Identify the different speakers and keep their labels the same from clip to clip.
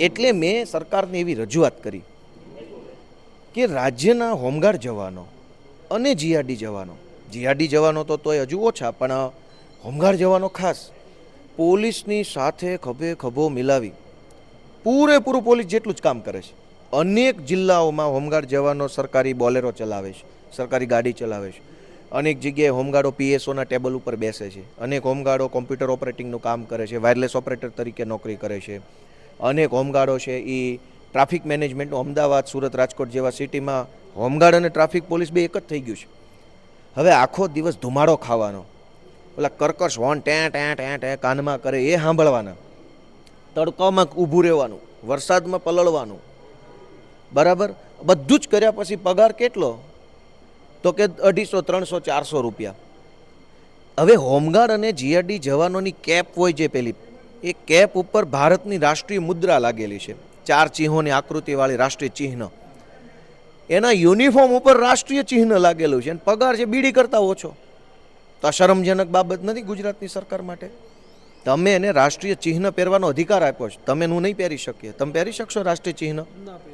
Speaker 1: એટલે મેં સરકારને એવી રજૂઆત કરી કે રાજ્યના હોમગાર્ડ જવાનો અને જીઆરડી જવાનો તો તોય હજુ ઓછા, પણ હોમગાર્ડ જવાનો ખાસ પોલીસની સાથે ખભે ખભો મિલાવી પૂરેપૂરું પોલીસ જેટલું જ કામ કરે છે. અનેક જિલ્લાઓમાં હોમગાર્ડ જવાનો સરકારી બોલેરો ચલાવે છે, સરકારી ગાડી ચલાવે છે. અનેક જગ્યાએ હોમગાર્ડો પીએસઓના ટેબલ ઉપર બેસે છે. અનેક હોમગાર્ડો કોમ્પ્યુટર ઓપરેટિંગનું કામ કરે છે, વાયરલેસ ઓપરેટર તરીકે નોકરી કરે છે. અનેક હોમગાર્ડો છે એ ટ્રાફિક મેનેજમેન્ટનું અમદાવાદ, સુરત, રાજકોટ જેવા સિટીમાં હોમગાર્ડ અને ટ્રાફિક પોલીસ બે એક જ થઈ ગયું છે. હવે આખો દિવસ ધુમાડો ખાવાનો, પેલા કર્કશ હોર્ન ટે ટે ટે ટે કાનમાં કરે એ સાંભળવાના, તડકામાં ઊભું રહેવાનું, વરસાદમાં પલળવાનું, બરાબર. બધું જ કર્યા પછી પગાર કેટલો? તો કે 250, 300, 400 રૂપિયા. હવે હોમગાર્ડ અને જીઆરડી જવાનોની કેપ હોય છે પેલી, એ કેપ ઉપર ભારતની રાષ્ટ્રીય મુદ્રા લાગેલી છે, 4 ચિહ્નોની આકૃતિવાળી રાષ્ટ્રીય ચિહ્ન. એના યુનિફોર્મ ઉપર રાષ્ટ્રીય ચિહ્ન લાગેલું છે અને પગાર છે બીડી કરતાં ઓછો. તો આ શરમજનક બાબત નથી ગુજરાતની સરકાર માટે? તમે એને રાષ્ટ્રીય ચિહ્ન પહેરવાનો અધિકાર આપ્યો છે, તમે હું નહીં પહેરી શકીએ. તમે પહેરી શકશો રાષ્ટ્રીય ચિહ્ન?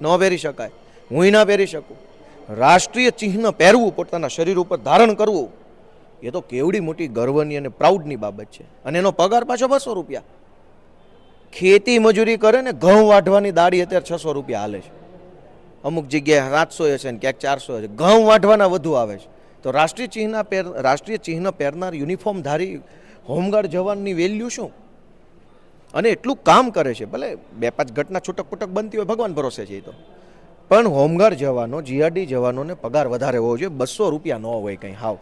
Speaker 1: ન પહેરી શકાય, હું ના પહેરી શકું. રાષ્ટ્રીય ચિહ્ન પહેરવું, પોતાના શરીર ઉપર ધારણ કરવું, એ તો કેવડી મોટી ગર્વની અને પ્રાઉડની બાબત છે. અને એનો પગાર પાછો 200 રૂપિયા. ખેતી મજૂરી કરે ને ઘઉં વાઢવાની દાડી અત્યારે 600 રૂપિયા હાલે છે. અમુક જગ્યાએ 700 છે ને ક્યાંક 400 છે. ઘઉં વાઢવાના વધુ આવે છે. તો રાષ્ટ્રીય ચિહ્ન પહેરનાર યુનિફોર્મધારી હોમગાર્ડ જવાનની વેલ્યુ શું? અને એટલું કામ કરે છે. ભલે 2-5 ઘટના છૂટક પૂટક બનતી હોય, ભગવાન ભરોસે છે એ તો, પણ હોમગાર્ડ જવાનો, જીઆરડી જવાનોને પગાર વધારે હોવો જોઈએ. 200 રૂપિયા ન હોય કંઈ હાવ.